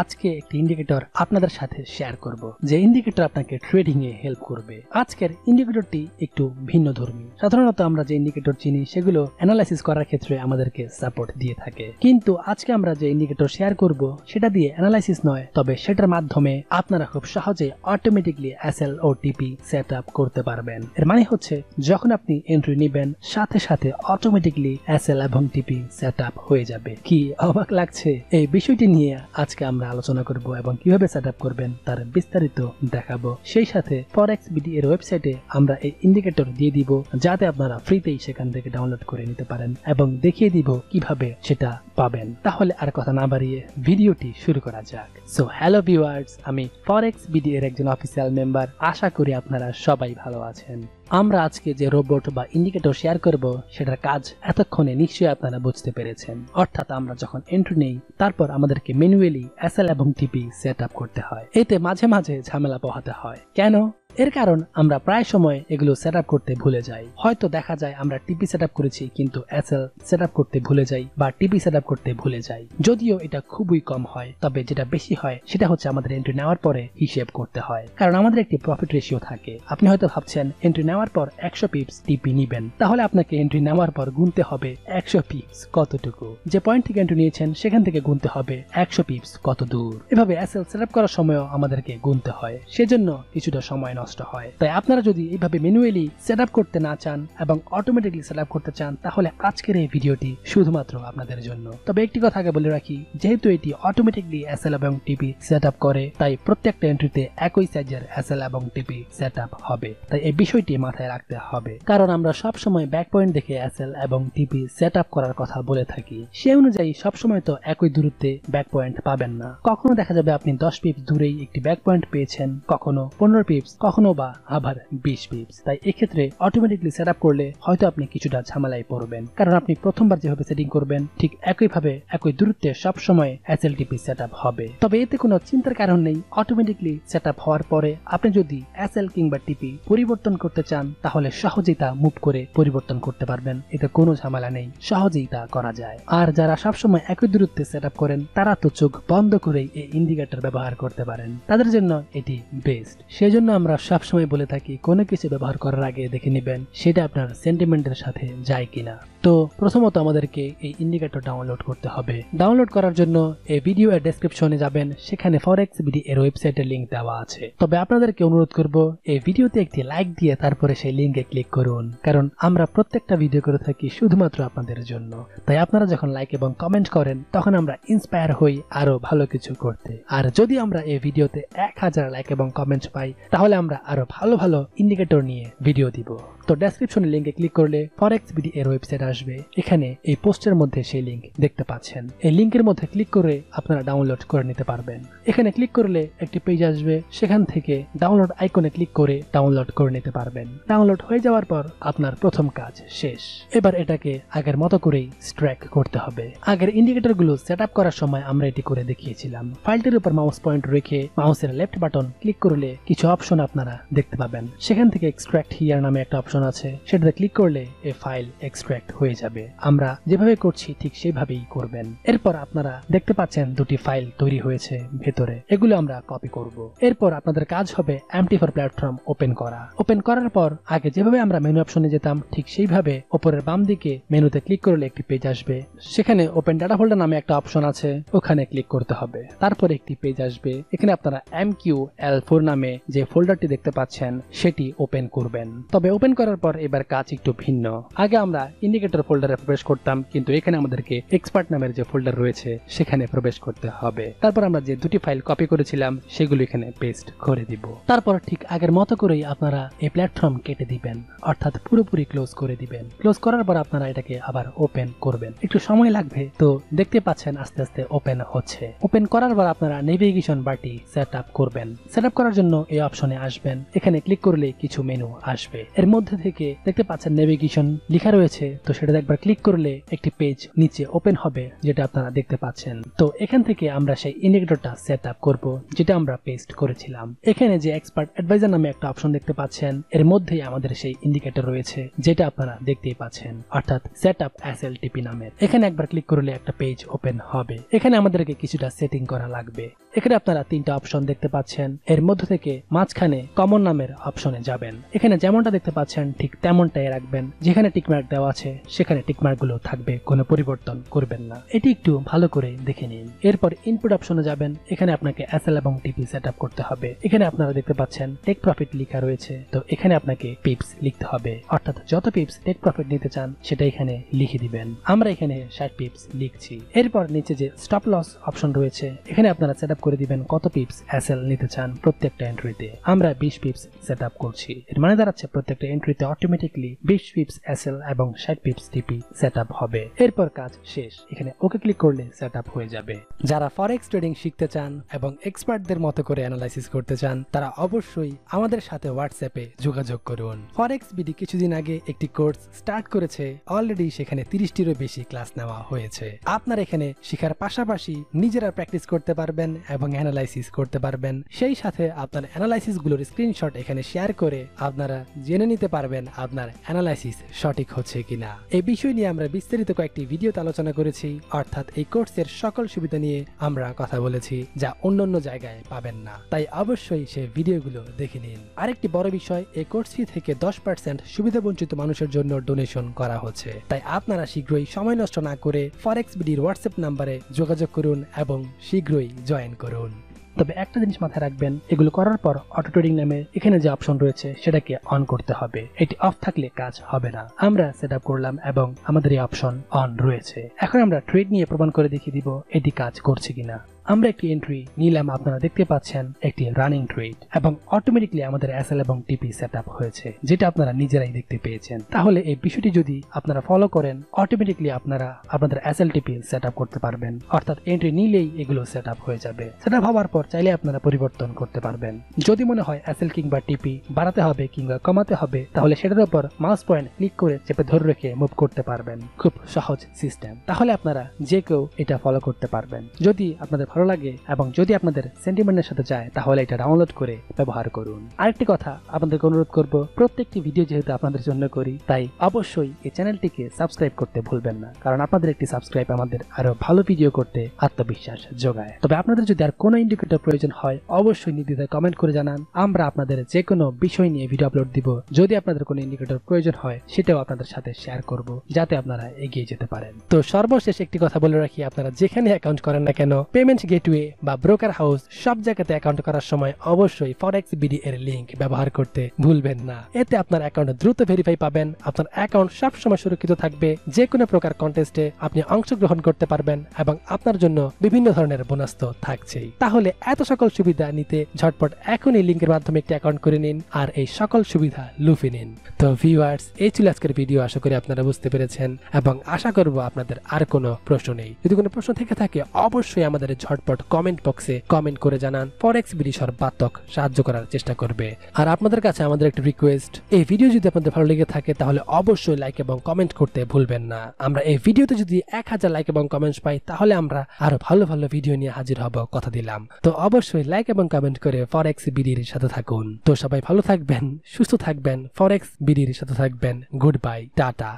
আজকে একটি ইন্ডিকেটর আপনাদের সাথে শেয়ার করব, যে ইন্ডিকেটর আপনাকে ট্রেডিং এ হেল্প করবে। আজকের ইন্ডিকেটরটি একটু ভিন্নধর্মী। সাধারণত আমরা যে ইন্ডিকেটর চিনি সেগুলো অ্যানালাইসিস করার ক্ষেত্রে আমাদেরকে সাপোর্ট দিয়ে থাকে, কিন্তু আজকে আমরা যে ইন্ডিকেটর শেয়ার করব সেটা দিয়ে অ্যানালাইসিস নয়, তবে সেটার মাধ্যমে আপনারা খুব সহজে অটোমেটিকলি এসএল ও টিপি সেট আপ করতে পারবেন। এর মানে হচ্ছে যখন আপনি এন্ট্রি নেবেন সাথে সাথে অটোমেটিকলি এসএল এবং টিপি সেট আপ হয়ে যাবে। কি অবাক লাগছে? এই বিষয়টি নিয়ে আজকে আমরা আলোচনা করব এবং কিভাবে সেট আপ করবেন তার বিস্তারিত দেখাবো। সেই সাথে ফরেক্স বিডি এর ওয়েবসাইটে আমরা এই ইন্ডিকেটর দিয়ে দিব, যাতে আপনারা ফ্রিতেই সেখান থেকে ডাউনলোড করে নিতে পারেন এবং দেখিয়ে দিব কিভাবে সেটা পাবেন। তাহলে আর কথা না বাড়িয়ে ভিডিওটি শুরু করা যাক। সো হ্যালো ভিউয়ার্স, আমি ফরেক্স বিডি এর একজন অফিসিয়াল মেম্বার। আশা করি আপনারা সবাই ভালো আছেন। আমরা আজকে যে রোবট বা ইন্ডিকেটর শেয়ার করব সেটার কাজ এতক্ষণে নিশ্চয়ই আপনারা বুঝতে পেরেছেন। অর্থাৎ আমরা যখন এন্ট্রি নেই তারপর আমাদেরকে ম্যানুয়ালি এসএল এবং টিপি সেট আপ করতে হয়। এতে মাঝে মাঝে ঝামেলা পোহাতে হয়। কেন? এর কারণ আমরা প্রায় সময় এগুলো সেট আপ করতে ভুলে যাই। হয়তো দেখা যায় আমরা টিপি সেট আপ করেছি কিন্তু এসএল সেট আপ করতে ভুলে যাই বা টিপি সেট আপ করতে ভুলে যাই। যদিও এটা খুবই কম হয়, তবে যেটা বেশি হয় সেটা হচ্ছে আমাদের এন্ট্রি নেওয়ার পরে হিসেব করতে হয়, কারণ আমাদের একটি প্রফিট রেশিও থাকে। আপনি হয়তো ভাবছেন এন্ট্রি নেওয়ার পর 100 পিপস টিপি নিবেন, তাহলে আপনাকে এন্ট্রি নেওয়ার পর গুনতে হবে 100 পিপস কতটুকু, যে পয়েন্ট থেকে এন্ট্রি নিয়েছেন সেখান থেকে গুনতে হবে 100 পিপস কত দূর। এভাবে এসএল সেট আপ করার সময়ও আমাদেরকে গুনতে হয়, সেজন্য কিছুটা সময় নষ্ট হয়। তাই আপনারা যদি এইভাবে ম্যানুয়ালি সেট আপ করতে না চান এবং অটোমেটিকলি সেট আপ করতে চান, তাহলে আজকের এই ভিডিওটি শুধুমাত্র আপনাদের জন্য। তবে একটি কথা আগে বলে রাখি, যেহেতু এটি অটোমেটিকলি এসএল এবং টিপি সেট আপ করে, তাই প্রত্যেকটা এন্ট্রিতে একই সাইজের এসএল এবং টিপি সেট আপ হবে। তাই এই বিষয়টি মাথায় রাখতে হবে, কারণ আমরা সব সময় ব্যাক পয়েন্ট দেখে এসএল এবং টিপি সেট আপ করার কথা বলে থাকি। সে অনুযায়ী সবসময় তো একই দূরত্বে ব্যাক পয়েন্ট পাবেন না। কখনো দেখা যাবে আপনি 10 পিপস দূরেই একটি ব্যাক পয়েন্ট পেয়েছেন, কখনো 15 পিপস, কখনো বা আবার 20 পিপস। তাই এক্ষেত্রে অটোমেটিকলি সেট আপ করলে হয়তো আপনি কিছুটা ঝামেলায় পড়বেন, কারণ আপনি প্রথমবার যেভাবে সেটিং করবেন ঠিক একইভাবে একই দূরত্বে সবসময় এসএলটিপি সেট আপ হবে। তবে এতে কোনো চিন্তার কারণ নেই। অটোমেটিকলি সেট আপ হওয়ার পরে আপনি যদি এসএল কিংবা টিপি পরিবর্তন করতে চান, তাহলে সহজেই তা মুভ করে পরিবর্তন করতে পারবেন। এতে কোনো ঝামেলা নেই, সহজেই তা করা যায়। আর যারা সবসময় একই দূরত্বে সেট আপ করেন, তারা তো চোখ বন্ধ করেই এই ইন্ডিকেটর ব্যবহার করতে পারেন। তাদের জন্য এটি বেস্ট। সেজন্য আমরা সবসময় বলে থাকি কোনো কিছু ব্যবহার করার আগে দেখে নেবেন সেটা আপনার সেন্টিমেন্টের সাথে যায় কিনা। তো প্রথমত আমাদেরকে এই ইন্ডিকেটর ডাউনলোড করতে হবে। ডাউনলোড করার জন্য এই ভিডিও এর ডেসক্রিপশনে যাবেন, সেখানে ফরেক্স বিডি এর ওয়েবসাইটের লিংক দেওয়া আছে। তবে আপনাদেরকে অনুরোধ করব এই ভিডিওতে একটি লাইক দিয়ে তারপরে সেই লিংকে ক্লিক করুন, কারণ আমরা প্রত্যেকটা ভিডিও করে থাকি শুধুমাত্র আপনাদের জন্য। তাই আপনারা যখন লাইক এবং কমেন্ট করেন তখন আমরা ইন্সপায়ার হই আরো ভালো কিছু করতে। আর যদি আমরা এই ভিডিওতে 1000 লাইক এবং কমেন্ট পাই, তাহলে আমরা আরো ভালো ভালো ইন্ডিকেটর নিয়ে ভিডিও দিব। তো ডেসক্রিপশনে লিংকে ক্লিক করলে ফরেক্স বিডি এর ওয়েবসাইট আসবে। এখানে এই পোস্টের মধ্যে সেই লিংক দেখতে পাচ্ছেন। এই লিংকের মধ্যে ক্লিক করে আপনারা ডাউনলোড করে নিতে পারবেন। এখানে ক্লিক করলে একটি পেজ আসবে, সেখান থেকে ডাউনলোড আইকনে ক্লিক করে ডাউনলোড করে নিতে পারবেন। ডাউনলোড হয়ে যাওয়ার পর আপনার প্রথম কাজ শেষ। এবার এটাকে আগের মতো করেই স্ট্র্যাক করতে হবে। আগের ইন্ডিকেটর গুলো সেট আপ করার সময় আমরা এটি করে দেখিয়েছিলাম। ফাইলটির উপর মাউস পয়েন্ট রেখে মাউসের লেফট বাটন ক্লিক করলে কিছু অপশন আপনারা দেখতে পাবেন। সেখান থেকে এক্সট্রাক্ট হিয়ার নামে একটা অপশন আছে, সেটাতে ক্লিক করলে এই ফাইল এক্সট্রাক্ট হয়ে যাবে। আমরা যেভাবে করছি ঠিক সেভাবেই করবেন। এরপর আপনারা দেখতে পাচ্ছেন দুটি ফাইল তৈরি হয়েছে ভেতরে, এগুলো আমরা কপি করব। এরপর আপনাদের কাজ হবে MT4 প্ল্যাটফর্ম ওপেন করা। ওপেন করার পর আগে যেভাবে আমরা মেনু অপশনে যেতাম ঠিক সেইভাবে উপরের বাম দিকে মেনুতে ক্লিক করলে একটি পেজ আসবে, সেখানে ওপেন ডাটা ফোল্ডার নামে একটা অপশন আছে, ওখানে ক্লিক করতে হবে। তারপর একটি পেজ আসবে, এখানে আপনারা MQL4 নামে যে ফোল্ডারটি দেখতে পাচ্ছেন সেটি ওপেন করবেন। তবে ওপেন করার পর এবার কাজ একটু ভিন্ন। আগে আমরা ইন্ডিকেটর ফোল্ডারে প্রবেশ করতাম, কিন্তু এখানে আমাদেরকে এক্সপার্ট নামের যে ফোল্ডার রয়েছে সেখানে প্রবেশ করতে হবে। তারপর আমরা যে দুটি ফাইল কপি করেছিলাম সেগুলো এখানে পেস্ট করে দিব। তারপর ঠিক আগের মতো করেই আপনারা এই প্ল্যাটফর্ম কেটে দিবেন, অর্থাৎ পুরোপুরি ক্লোজ করে দিবেন। ক্লোজ করার পর আপনারা এটাকে আবার ওপেন করবেন। একটু সময় লাগবে, তো দেখতে পাচ্ছেন আস্তে আস্তে ওপেন হচ্ছে। ওপেন করার পর আপনারা নেভিগেশন বারটি সেট আপ করবেন। সেট আপ করার জন্য এই অপশনে আসবেন, এখানে ক্লিক করলে কিছু মেনু আসবে। এর মধ্যে থেকে দেখতে পাচ্ছেন নেভিগেশন লেখা রয়েছে, তো সেটা একবার ক্লিক করলে একটি পেজ নিচে ওপেন হবে, যেটা আপনারা দেখতে পাচ্ছেন। তো এখান থেকে আমরা সেই ইন্ডিকেটরটা সেট আপ করব, যেটা আমরা পেস্ট করেছিলাম। এখানে যে এক্সপার্ট অ্যাডভাইজার নামে একটা অপশন দেখতে পাচ্ছেন, এর মধ্যেই আমাদের সেই ইন্ডিকেটর রয়েছে, যেটা আপনারা দেখতেই পাচ্ছেন, অর্থাৎ সেট আপ এসএলটিপি নামের। এখানে একবার ক্লিক করলে একটা পেজ ওপেন হবে। এখানে আমাদেরকে কিছুটা সেটিং করা লাগবে। এখানে আপনারা 3টা অপশন দেখতে পাচ্ছেন। এর মধ্য থেকে মাঝখানে কমন নামের অপশনে যাবেন। এখানে যেমনটা দেখতে পাচ্ছেন ঠিক তেমনটাই রাখবেন। যেখানে টিকমার্ক দেওয়া আছে সেখানে টিকমার্ক গুলো থাকবে, কোনো পরিবর্তন করবেন না। এটি একটু ভালো করে দেখে নিন। এরপর ইনপুট অপশনে যাবেন। এখানে আপনাকে এসএল এবং টিপি সেট আপ করতে হবে। এখানে আপনারা দেখতে পাচ্ছেন টেক প্রফিট লেখা রয়েছে, তো এখানে আপনাকে পিপস লিখতে হবে, অর্থাৎ যত পিপস টেক প্রফিট নিতে চান সেটা এখানে লিখে দিবেন। আমরা এখানে 60 পিপস লিখছি। এরপর নিচে যে স্টপ লস অপশন রয়েছে এখানে আপনারা সেট আপ করে দিবেন কত পিপস এসএল নিতে চান প্রত্যেকটা এন্ট্রিতে। আমরা 20 পিপস সেট আপ করছি। এর মানে দাঁড়াচ্ছে প্রত্যেকটা এন্ট্রিতে অটোমেটিকলি 20 পিপস এসএল এবং 60 পিপস টিপি সেট আপ হবে। এরপর কাজ শেষ। এখানে ওকে ক্লিক করলে সেট আপ হয়ে যাবে। যারা ফরেক্স ট্রেডিং শিখতে চান এবং এক্সপার্টদের মতো করে অ্যানালাইসিস করতে চান তারা অবশ্যই আমাদের সাথে হোয়াটসঅ্যাপে যোগাযোগ করুন। ফরেক্স বিডি কিছুদিন আগে একটি কোর্স স্টার্ট করেছে। অলরেডি সেখানে 30টিরও বেশি ক্লাস নেওয়া হয়েছে। আপনারা এখানে শেখার পাশাপাশি নিজেরা প্র্যাকটিস করতে পারবেন এবং অ্যানালাইসিস করতে পারবেন। সেই সাথে আপনার অ্যানালাইসিস গুলোর স্ক্রিনশট এখানে শেয়ার করে আপনারা জেনে নিতে পারবেন আপনার অ্যানালাইসিস সঠিক হচ্ছে কিনা। এই বিষয় নিয়ে আমরা বিস্তারিত কয়েকটি ভিডিওতে আলোচনা করেছি, অর্থাৎ এই কোর্সের সকল সুবিধা নিয়ে আমরা কথা বলেছি যা অন্যান্য জায়গায় পাবেন না। তাই অবশ্যই সেই ভিডিওগুলো দেখে নিন। আরেকটি বড় বিষয়, এই কোর্স ফি থেকে 10% সুবিধাবঞ্চিত মানুষের জন্য ডোনেশন করা হচ্ছে। তাই আপনারা শীঘ্রই সময় নষ্ট না করে ফরেক্স বিডির হোয়াটসঅ্যাপ নাম্বারে যোগাযোগ করুন এবং শীঘ্রই জয়েন করুন। তবে একটা জিনিস মাথায় রাখবেন, এগুলো করার পর অটো ট্রেডিং নামে এখানে যে অপশন রয়েছে সেটাকে অন করতে হবে। এটি অফ থাকলে কাজ হবে না। আমরা সেট আপ করলাম এবং আমাদের এই অপশন অন রয়েছে। এখন আমরা ট্রেড নিয়ে প্রমাণ করে দেখিয়ে দিব এটি কাজ করছে কিনা। আমরা একটি এন্ট্রি নিলাম, আপনারা দেখতে পাচ্ছেন একটি রানিং ট্রেড এবং অটোমেটিকলি আমাদের এসএল এবং টিপি সেট আপ হয়েছে, যেটা আপনারা নিজেরাই দেখতে পেয়েছেন। তাহলে এই বিষয়টি যদি আপনারা ফলো করেন অটোমেটিকলি আপনারা আপনাদের এসএল টিপি সেট আপ করতে পারবেন, অর্থাৎ এন্ট্রি নিলেই এগুলো সেট আপ হয়ে যাবে। সেট আপ হওয়ার পর চাইলে আপনারা পরিবর্তন করতে পারবেন। যদি মনে হয় এসএল কিংবা টিপি বাড়াতে হবে কিংবা কমাতে হবে তাহলে সেটার উপর মাউস পয়েন্ট ক্লিক করে চেপে ধরে রেখে মুভ করতে পারবেন। খুব সহজ সিস্টেম। তাহলে আপনারা যে কেউ এটা ফলো করতে পারবেন। যদি আপনাদের ভালো লাগে এবং যদি আপনাদের সেন্টিমেন্টের সাথে যায় তাহলে এটা ডাউনলোড করে ব্যবহার করুন। আরেকটি কথা আপনাদেরকে অনুরোধ করব, প্রত্যেকটি ভিডিও যেহেতু আপনাদের জন্য করি তাই অবশ্যই এই চ্যানেলটিকে সাবস্ক্রাইব করতে ভুলবেন না, কারণ আপনাদের একটি সাবস্ক্রাইব আমাদের আরো ভালো ভিডিও করতে আত্মবিশ্বাস যোগায়। তবে আপনাদের যদি আর কোনো ইন্ডিকেটর প্রয়োজন হয় অবশ্যই নির্দ্বিধায় কমেন্ট করে জানান। আমরা আপনাদের যে কোনো বিষয় নিয়ে ভিডিও আপলোড দিব। যদি আপনাদের কোনো ইন্ডিকেটর প্রয়োজন হয় সেটাও আপনাদের সাথে শেয়ার করব যাতে আপনারা এগিয়ে যেতে পারেন। তো সর্বশেষ একটি কথা বলে রাখি, আপনারা যেখানে অ্যাকাউন্ট করেন না কেন, পেমেন্ট গেটওয়ে বা ব্রোকার হাউস সব জায়গাতে অ্যাকাউন্ট করার সময় অবশ্যই ফরেক্স বিডি এর লিংক ব্যবহার করতে ভুলবেন না। এতে আপনার অ্যাকাউন্ট দ্রুত ভেরিফাই পাবেন, আপনার অ্যাকাউন্ট সবসময় সুরক্ষিত থাকবে, যে কোনো প্রকার কন্টেস্টে আপনি অংশগ্রহণ করতে পারবেন এবং আপনার জন্য বিভিন্ন ধরনের বোনাস তো থাকছেই। তাহলে এত সকল সুবিধা নিতে ঝটপট এখনই লিংকের মাধ্যমে একটি অ্যাকাউন্ট করে নিন আর এই সকল সুবিধা লুফে নিন। তো ভিউয়ার্স, এই ছিল আজকের ভিডিও। আশা করি আপনারা বুঝতে পেরেছেন এবং আশা করব আপনাদের আর কোনো প্রশ্ন নেই। যদি কোনো প্রশ্ন থেকে থাকে অবশ্যই আমাদের ঝটপট কমেন্ট বক্সে কমেন্ট করে জানান। ফরেক্স বিডি সর্বাত্মক সাহায্য করার চেষ্টা করবে। আর আপনাদের কাছে আমাদের একটা রিকোয়েস্ট, এই ভিডিও যদি আপনাদের ভালো লেগে থাকে তাহলে অবশ্যই লাইক এবং কমেন্ট করতে ভুলবেন না। আমরা এই ভিডিওতে যদি 1000 লাইক এবং কমেন্টস পাই তাহলে আমরা আরো ভালো ভালো ভিডিও নিয়ে হাজির হব, কথা দিলাম। তো অবশ্যই লাইক এবং কমেন্ট করে ফরেক্স বিডির সাথে থাকুন। তো সবাই ভালো থাকবেন, সুস্থ থাকবেন, ফরেক্স বিডির সাথে থাকবেন। Good bye, tata.